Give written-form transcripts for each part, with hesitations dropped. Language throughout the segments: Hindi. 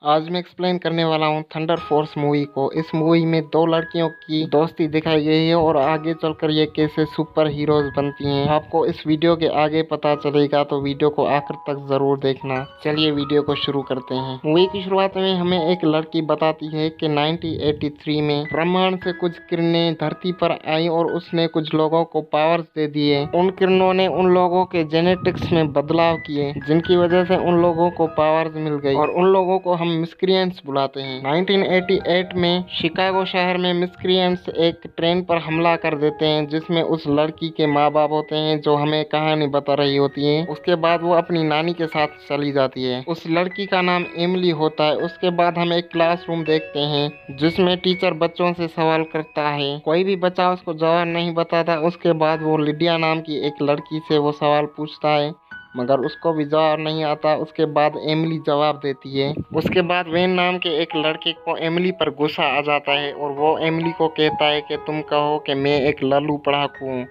आज मैं एक्सप्लेन करने वाला हूँ थंडर फोर्स मूवी को। इस मूवी में दो लड़कियों की दोस्ती दिखाई गई है और आगे चलकर ये कैसे सुपर हीरोज बनती हैं आपको इस वीडियो के आगे पता चलेगा, तो वीडियो को आखिर तक जरूर देखना। चलिए वीडियो को शुरू करते हैं। मूवी की शुरुआत में हमें एक लड़की बताती है कि 1983 में ब्रह्मांड से कुछ किरणें धरती पर आई और उसने कुछ लोगों को पावर्स दे दिए। उन किरणों ने उन लोगों के जेनेटिक्स में बदलाव किए, जिनकी वजह से उन लोगों को पावर्स मिल गई और उन लोगों को हम मिस्क्रिएंट्स बुलाते हैं। 1988 में शिकागो शहर में मिस्क्रिएंट्स एक ट्रेन पर हमला कर देते हैं, जिसमें उस लड़की के माँ बाप होते हैं जो हमें कहानी बता रही होती है। उसके बाद वो अपनी नानी के साथ चली जाती है। उस लड़की का नाम एमिली होता है। उसके बाद हम एक क्लासरूम देखते हैं जिसमें टीचर बच्चों से सवाल करता है, कोई भी बच्चा उसको जवाब नहीं बताता। उसके बाद वो लिडिया नाम की एक लड़की से वो सवाल पूछता है, मगर उसको भी जवाब नहीं आता। उसके बाद एमिली जवाब देती है। उसके बाद वेन नाम के एक लड़के को एमिली पर गुस्सा आ जाता है और वो एमिली को कहता है कि तुम कहो कि मैं एक लल्लू पढ़ाकू हूँ।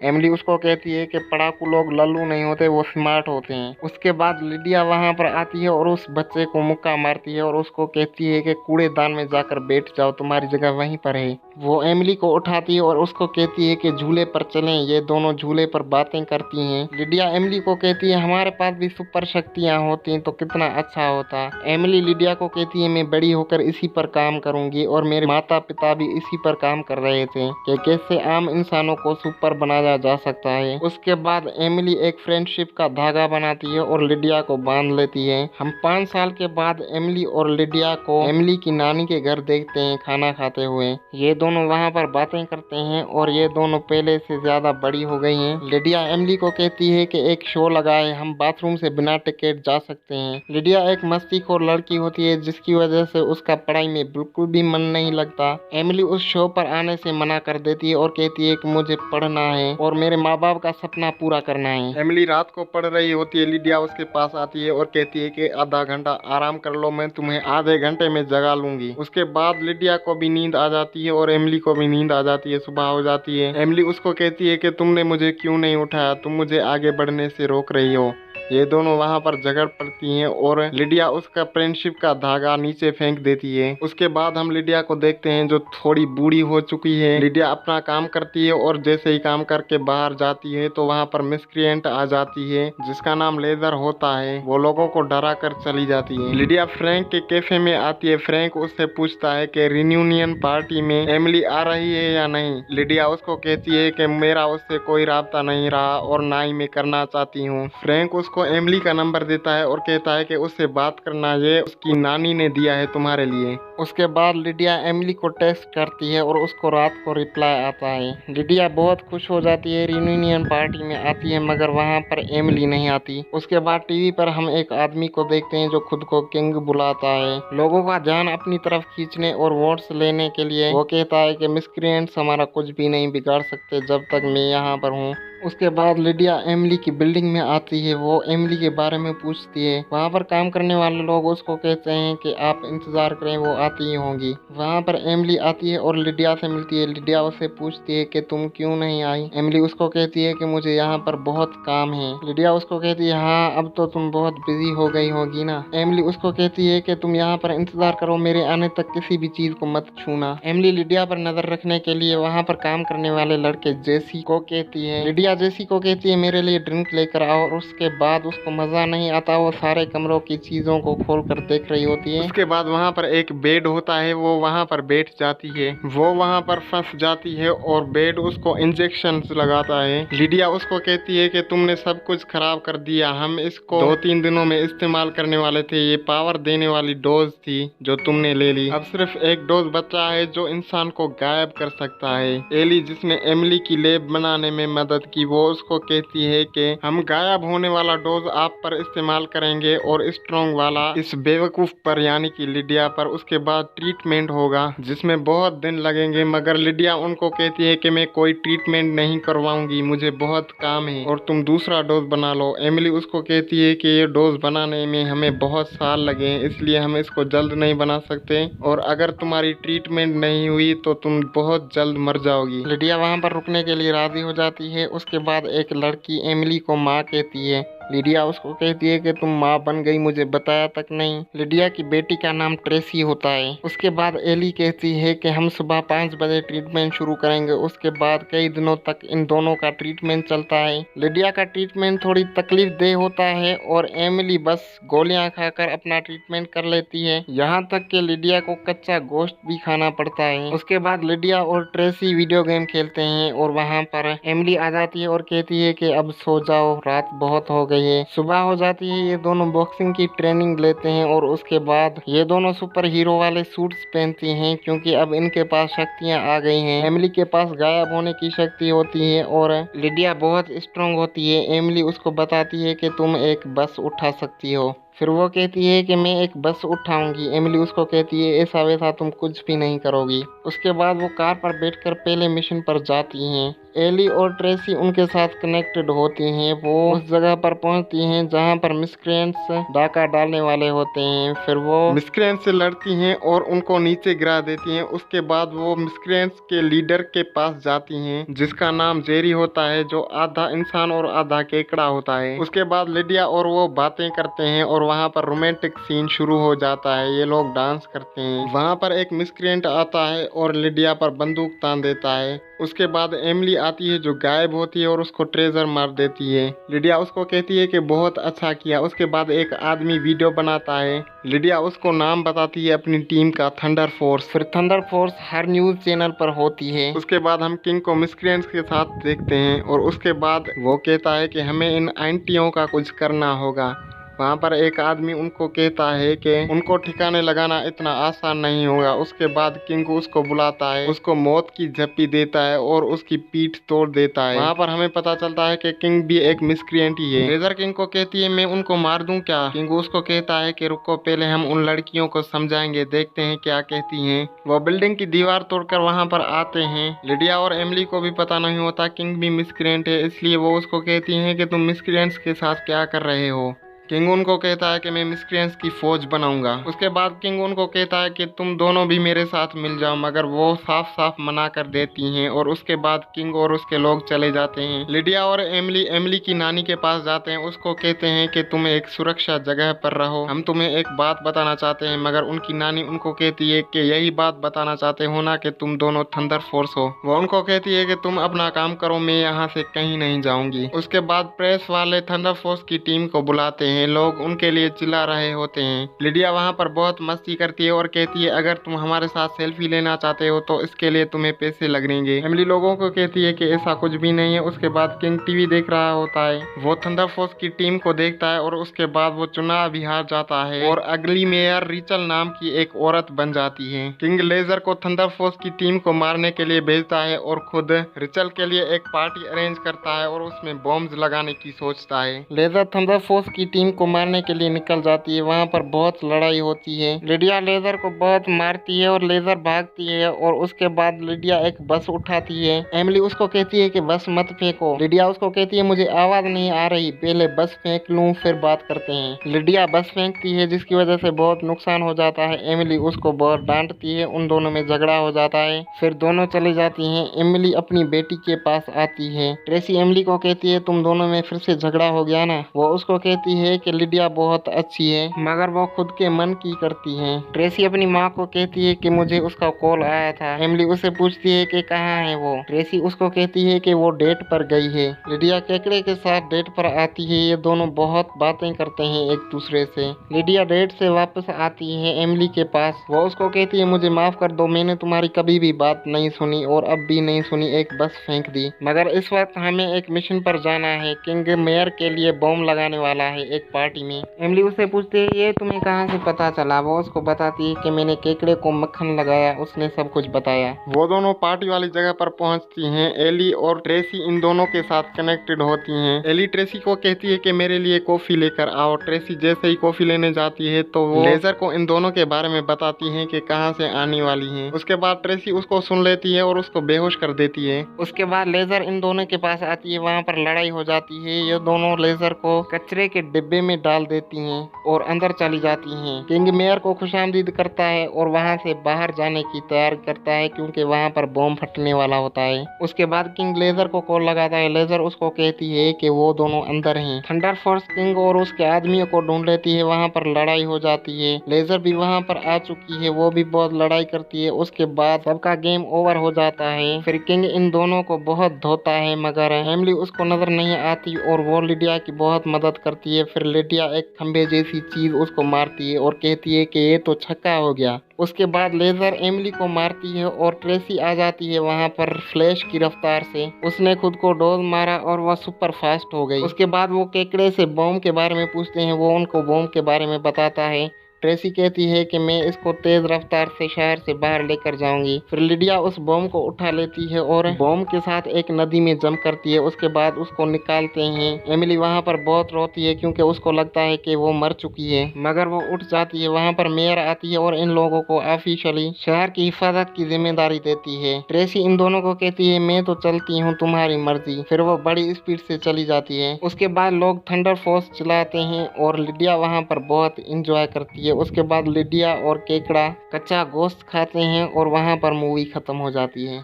एमिली उसको कहती है कि पढ़ाकू लोग लल्लू नहीं होते, वो स्मार्ट होते हैं। उसके बाद लिडिया वहां पर आती है और उस बच्चे को मुक्का मारती है और उसको कहती है कि कूड़ेदान में जाकर बैठ जाओ, तुम्हारी जगह वहीं पर है। वो एमिली को उठाती है और उसको कहती है कि झूले पर चलें। ये दोनों झूले पर बातें करती हैं। लिडिया एमिली को कहती है हमारे पास भी सुपर शक्तियाँ होती तो कितना अच्छा होता। एमिली लिडिया को कहती है मैं बड़ी होकर इसी पर काम करूंगी, और मेरे माता पिता भी इसी पर काम कर रहे थे कि कैसे आम इंसानों को सुपर बनाया जा सकता है। उसके बाद एमिली एक फ्रेंडशिप का धागा बनाती है और लिडिया को बांध लेती है। हम 5 साल के बाद एमिली और लिडिया को एमिली की नानी के घर देखते हैं खाना खाते हुए। ये दोनों वहाँ पर बातें करते हैं और ये दोनों पहले से ज्यादा बड़ी हो गई हैं। लिडिया एमिली को कहती है कि एक शो लगाए, हम बाथरूम से बिना टिकट जा सकते हैं। लिडिया एक मस्तीखोर लड़की होती है जिसकी वजह से उसका पढ़ाई में बिल्कुल भी मन नहीं लगता। एमिली उस शो पर आने से मना कर देती है और कहती है कि मुझे पढ़ना है और मेरे माँ बाप का सपना पूरा करना है। एमिली रात को पढ़ रही होती है। लिडिया उसके पास आती है और कहती है कि आधा घंटा आराम कर लो, मैं तुम्हें आधे घंटे में जगा लूंगी। उसके बाद लिडिया को भी नींद आ जाती है और एमिली को भी नींद आ जाती है। सुबह हो जाती है। एमिली उसको कहती है कि तुमने मुझे क्यों नहीं उठाया, तुम मुझे आगे बढ़ने से रोक रही हो। ये दोनों वहां पर झगड़ पड़ती हैं और लिडिया उसका फ्रेंडशिप का धागा नीचे फेंक देती है। उसके बाद हम लिडिया को देखते हैं जो थोड़ी बूढ़ी हो चुकी है। लिडिया अपना काम करती है और जैसे ही काम करके बाहर जाती है तो वहां पर मिस्क्रिएंट आ जाती है जिसका नाम लेदर होता है। वो लोगों को डरा कर चली जाती है। लिडिया फ्रैंक के कैफे में आती है। फ्रैंक उससे पूछता है कि रियूनियन पार्टी में एमिली आ रही है या नहीं। लिडिया उसको कहती है कि मेरा उससे कोई राब्ता नहीं रहा और ना ही मैं करना चाहती हूँ। फ्रैंक उसको एमिली का नंबर देता है और कहता है कि उससे बात करना, ये उसकी नानी ने दिया है तुम्हारे लिए। उसके बाद लिडिया एमिली को टेक्स्ट करती है और उसको रात को रिप्लाई आता है। लिडिया बहुत खुश हो जाती है, रियूनियन पार्टी में आती है, मगर वहां पर एमिली नहीं आती। उसके बाद टीवी पर हम एक आदमी को देखते हैं जो खुद को किंग बुलाता है, लोगों का ध्यान अपनी तरफ खींचने और वोट्स लेने के लिए। वो कहता है कि मिस्क्रिएंट्स हमारा कुछ भी नहीं बिगाड़ सकते जब तक मैं यहाँ पर हूँ। उसके बाद लिडिया एमिली की बिल्डिंग में आती है। वो एमिली के बारे में पूछती है। वहाँ पर काम करने वाले लोग उसको कहते हैं कि आप इंतजार करें, वो आती ही होंगी। वहाँ पर एमिली आती है और लिडिया से मिलती है। लिडिया उससे पूछती है कि तुम क्यों नहीं आई। एमिली उसको कहती है कि मुझे यहाँ पर बहुत काम है। लिडिया उसको कहती है हाँ, अब तो तुम बहुत बिजी हो गई होगी ना। एमिली उसको कहती है कि तुम यहाँ पर इंतजार करो, मेरे आने तक किसी भी चीज को मत छूना। एमिली लिडिया पर नजर रखने के लिए वहाँ पर काम करने वाले लड़के जेसी को कहती है। लिडिया जेसी को कहती है मेरे लिए ड्रिंक लेकर आओ, और उसके बाद उसको मजा नहीं आता। वो सारे कमरों की चीजों को खोल कर देख रही होती है। उसके बाद वहाँ पर एक बेड होता है। वो वहाँ पर बैठ जाती है। वो वहाँ पर फंस जाती है और बेड उसको इंजेक्शन लगाता है। लिडिया उसको कहती है कि तुमने सब कुछ खराब कर दिया, हम इसको 2-3 दिनों में इस्तेमाल करने वाले थे। ये पावर देने वाली डोज थी जो तुमने ले ली। अब सिर्फ एक डोज बचा है जो इंसान को गायब कर सकता है। एली जिसने एमिली की लैब बनाने में मदद की, वो उसको कहती है कि हम गायब होने वाला डोज आप पर इस्तेमाल करेंगे और स्ट्रॉन्ग वाला इस बेवकूफ पर यानी कि लिडिया पर। उसके बाद ट्रीटमेंट होगा जिसमें बहुत दिन लगेंगे, मगर लिडिया उनको कहती है कि मैं कोई ट्रीटमेंट नहीं करवाऊंगी, मुझे बहुत काम है और तुम दूसरा डोज बना लो। एमिली उसको कहती है कि ये डोज बनाने में हमें बहुत साल लगे हैं, इसलिए हम इसको जल्द नहीं बना सकते, और अगर तुम्हारी ट्रीटमेंट नहीं हुई तो तुम बहुत जल्द मर जाओगी। लिडिया वहाँ पर रुकने के लिए राजी हो जाती है। उसके बाद एक लड़की एमिली को माँ कहती है। लिडिया उसको कहती है कि तुम माँ बन गई, मुझे बताया तक नहीं। लिडिया की बेटी का नाम ट्रेसी होता है। उसके बाद एली कहती है कि हम सुबह 5 बजे ट्रीटमेंट शुरू करेंगे। उसके बाद कई दिनों तक इन दोनों का ट्रीटमेंट चलता है। लिडिया का ट्रीटमेंट थोड़ी तकलीफ दे होता है और एमिली बस गोलियां खाकर अपना ट्रीटमेंट कर लेती है। यहाँ तक कि लिडिया को कच्चा गोश्त भी खाना पड़ता है। उसके बाद लिडिया और ट्रेसी वीडियो गेम खेलते हैं और वहाँ पर एमिली आ जाती है और कहती है कि अब सो जाओ, रात बहुत हो गई है। सुबह हो जाती है, ये दोनों बॉक्सिंग की ट्रेनिंग लेते हैं और उसके बाद ये दोनों सुपर हीरो वाले सूट्स पहनती हैं क्योंकि अब इनके पास शक्तियाँ आ गई हैं। एमिली के पास गायब होने की शक्ति होती है और लिडिया बहुत स्ट्रांग होती है। एमिली उसको बताती है कि तुम एक बस उठा सकती हो। फिर वो कहती है कि मैं एक बस उठाऊंगी। एमिली उसको कहती है ऐसा वैसा तुम कुछ भी नहीं करोगी। उसके बाद वो कार पर बैठकर पहले मिशन पर जाती हैं। एली और ट्रेसी उनके साथ कनेक्टेड होती हैं। वो उस जगह पर पहुंचती हैं जहां पर मिसक्रेंट्स डाका डालने वाले होते हैं। फिर वो मिसक्रेंट्स से लड़ती हैं और उनको नीचे गिरा देती हैं। उसके बाद वो मिसक्रेंट्स के लीडर के पास जाती हैं जिसका नाम जेरी होता है, जो आधा इंसान और आधा केकड़ा होता है। उसके बाद लिडिया और वो बातें करते हैं और वहाँ पर रोमांटिक सीन शुरू हो जाता है। ये लोग डांस करते हैं। वहाँ पर एक मिसक्रेंट आता है और लिडिया पर बंदूक तान देता है। उसके बाद एमिली आती है जो गायब होती है और उसको ट्रेजर मार देती है। लिडिया उसको कहती है कि बहुत अच्छा किया। उसके बाद एक आदमी वीडियो बनाता है। लिडिया उसको नाम बताती है अपनी टीम का, थंडर फोर्स। फिर thunder force her news channel पर होती है। उसके बाद हम किंग को मिसक्रेंट्स के साथ देखते हैं और उसके बाद वो कहता है कि हमें इन आंटियों का कुछ करना होगा। वहाँ पर एक आदमी उनको कहता है कि उनको ठिकाने लगाना इतना आसान नहीं होगा। उसके बाद किंग उसको बुलाता है, उसको मौत की झप्पी देता है और उसकी पीठ तोड़ देता है। वहाँ पर हमें पता चलता है कि किंग भी एक मिसक्रिएंट ही है। लेजर किंग को कहती है मैं उनको मार दूं क्या? किंग उसको कहता है कि रुको, पहले हम उन लड़कियों को समझाएंगे, देखते हैं क्या कहती हैं। वो बिल्डिंग की दीवार तोड़कर वहाँ पर आते हैं। लिडिया और एमिली को भी पता नहीं होता किंग भी मिसक्रिएंट है, इसलिए वो उसको कहती हैं कि तुम मिसक्रिएंट्स के साथ क्या कर रहे हो। किंग उनको कहता है कि मैं मिसक्रिएंट्स की फौज बनाऊंगा। उसके बाद किंग उनको कहता है कि तुम दोनों भी मेरे साथ मिल जाओ, मगर वो साफ साफ मना कर देती हैं और उसके बाद किंग और उसके लोग चले जाते हैं। लिडिया और एमिली की नानी के पास जाते हैं। उसको कहते हैं कि तुम एक सुरक्षा जगह पर रहो, हम तुम्हें एक बात बताना चाहते हैं। मगर उनकी नानी उनको कहती है कि यही बात बताना चाहते हो ना कि तुम दोनों थंडर फोर्स हो। वो उनको कहती है कि तुम अपना काम करो, मैं यहाँ से कहीं नहीं जाऊंगी। उसके बाद प्रेस वाले थंडर फोर्स की टीम को बुलाते हैं। लोग उनके लिए चिल्ला रहे होते हैं। लिडिया वहाँ पर बहुत मस्ती करती है और कहती है अगर तुम हमारे साथ सेल्फी लेना चाहते हो तो इसके लिए तुम्हें पैसे लगेंगे। एमिली लोगों को कहती है कि ऐसा कुछ भी नहीं है। उसके बाद किंग टीवी देख रहा होता है। वो थंडर फोर्स की टीम को देखता है और उसके बाद वो चुनाव भी हार जाता है और अगली मेयर रिचल नाम की एक औरत बन जाती है। किंग लेजर को थंडर फोर्स की टीम को मारने के लिए भेजता है और खुद रिचल के लिए एक पार्टी अरेंज करता है और उसमें बॉम्ब लगाने की सोचता है। लेजर थंडर फोर्स की टीम को मारने के लिए निकल जाती है। वहाँ पर बहुत लड़ाई होती है। लिडिया लेजर को बहुत मारती है और लेजर भागती है और उसके बाद लिडिया एक बस उठाती है। एमिली उसको कहती है कि बस मत फेंको। लिडिया उसको कहती है मुझे आवाज नहीं आ रही, पहले बस फेंक लूं फिर बात करते हैं। लिडिया बस फेंकती है जिसकी वजह से बहुत नुकसान हो जाता है। एमिली उसको बहुत डांटती है। उन दोनों में झगड़ा हो जाता है। फिर दोनों चली जाती हैं। एमिली अपनी बेटी के पास आती है। ट्रेसी एमिली को कहती है तुम दोनों में फिर से झगड़ा हो गया ना। वो उसको कहती है कि लिडिया बहुत अच्छी है मगर वो खुद के मन की करती है। ट्रेसी अपनी माँ को कहती है कि मुझे उसका कॉल आया था। एमिली उससे पूछती है कि कहाँ है वो। ट्रेसी उसको कहती है कि वो डेट पर गई है। लिडिया केकड़े के साथ डेट पर आती है। ये दोनों बहुत बातें करते हैं एक दूसरे से। लिडिया डेट से वापस आती है एमिली के पास। वो उसको कहती है मुझे माफ कर दो, मैंने तुम्हारी कभी भी बात नहीं सुनी और अब भी नहीं सुनी, एक बस फेंक दी। मगर इस वक्त हमें एक मिशन पर जाना है। किंग मेयर के लिए बॉम्ब लगाने वाला है एक पार्टी में। एमिली उससे पूछती है ये तुम्हें कहाँ से पता चला। वो उसको बताती है कि मैंने केकड़े को मक्खन लगाया, उसने सब कुछ बताया। वो दोनों पार्टी वाली जगह पर पहुंचती हैं। एली और ट्रेसी इन दोनों के साथ कनेक्टेड होती हैं। एली ट्रेसी को कहती है कि मेरे लिए कॉफी लेकर आओ। ट्रेसी जैसे ही कॉफी लेने जाती है तो वो लेजर को इन दोनों के बारे में बताती है कि कहाँ से आने वाली है। उसके बाद ट्रेसी उसको सुन लेती है और उसको बेहोश कर देती है। उसके बाद लेजर इन दोनों के पास आती है। वहाँ पर लड़ाई हो जाती है। ये दोनों लेजर को कचरे के डिब्बे डिब्बे में डाल देती हैं और अंदर चली जाती हैं। किंग मेयर को खुशामदीद करता है और वहाँ से बाहर जाने की तैयारी करता है क्योंकि वहाँ पर बॉम्ब फटने वाला होता है। उसके बाद किंग लेजर को कॉल लगाता है। लेजर उसको कहती है कि वो दोनों अंदर हैं। थंडर फोर्स किंग और उसके आदमियों को ढूंढ लेती है। वहाँ पर लड़ाई हो जाती है। लेजर भी वहाँ पर आ चुकी है, वो भी बहुत लड़ाई करती है। उसके बाद सबका गेम ओवर हो जाता है। फिर किंग इन दोनों को बहुत धोता है मगर एमिली उसको नजर नहीं आती और वो लिडिया की बहुत मदद करती है। फिर लिडिया एक खंबे जैसी चीज उसको मारती है और कहती है कि ये तो छक्का हो गया। उसके बाद लेजर एमिली को मारती है और ट्रेसी आ जाती है वहाँ पर फ्लैश की रफ्तार से। उसने खुद को डोज मारा और वह सुपर फास्ट हो गई। उसके बाद वो केकड़े से बॉम्ब के बारे में पूछते हैं। वो उनको बॉम्ब के बारे में बताता है। ट्रेसी कहती है कि मैं इसको तेज रफ्तार से शहर से बाहर लेकर जाऊंगी। फिर लिडिया उस बॉम्ब को उठा लेती है और बॉम्ब के साथ एक नदी में जंप करती है। उसके बाद उसको निकालते हैं। एमिली वहां पर बहुत रोती है क्योंकि उसको लगता है कि वो मर चुकी है मगर वो उठ जाती है। वहां पर मेयर आती है और इन लोगों को ऑफिशियली शहर की हिफाजत की जिम्मेदारी देती है। ट्रेसी इन दोनों को कहती है मैं तो चलती हूँ, तुम्हारी मर्जी। फिर वो बड़ी स्पीड से चली जाती है। उसके बाद लोग थंडर फोर्स चलाते हैं और लिडिया वहां पर बहुत इंजॉय करती है। उसके बाद लिडिया और केकड़ा कच्चा गोश्त खाते हैं और वहां पर मूवी खत्म हो जाती है।